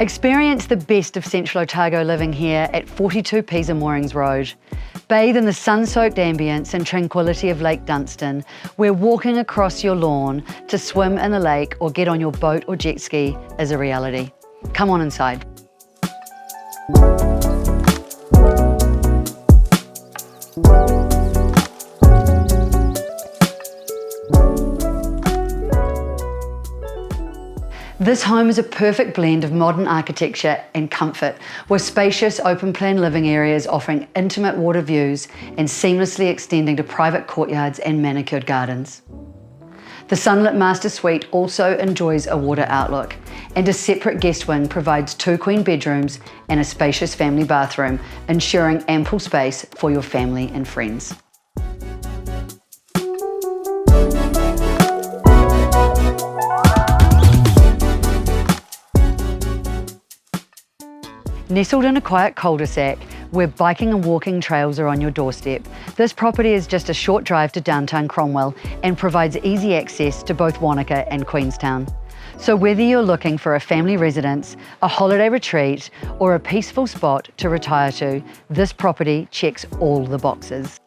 Experience the best of Central Otago living here at 42 Pisa Moorings Road. Bathe in the sun-soaked ambience and tranquility of Lake Dunstan, where walking across your lawn to swim in the lake or get on your boat or jet ski is a reality. Come on inside. This home is a perfect blend of modern architecture and comfort, with spacious open-plan living areas offering intimate water views and seamlessly extending to private courtyards and manicured gardens. The sunlit master suite also enjoys a water outlook, and a separate guest wing provides 2 queen bedrooms and a spacious family bathroom, ensuring ample space for your family and friends. Nestled in a quiet cul-de-sac, where biking and walking trails are on your doorstep, this property is just a short drive to downtown Cromwell and provides easy access to both Wanaka and Queenstown. So whether you're looking for a family residence, a holiday retreat, or a peaceful spot to retire to, this property checks all the boxes.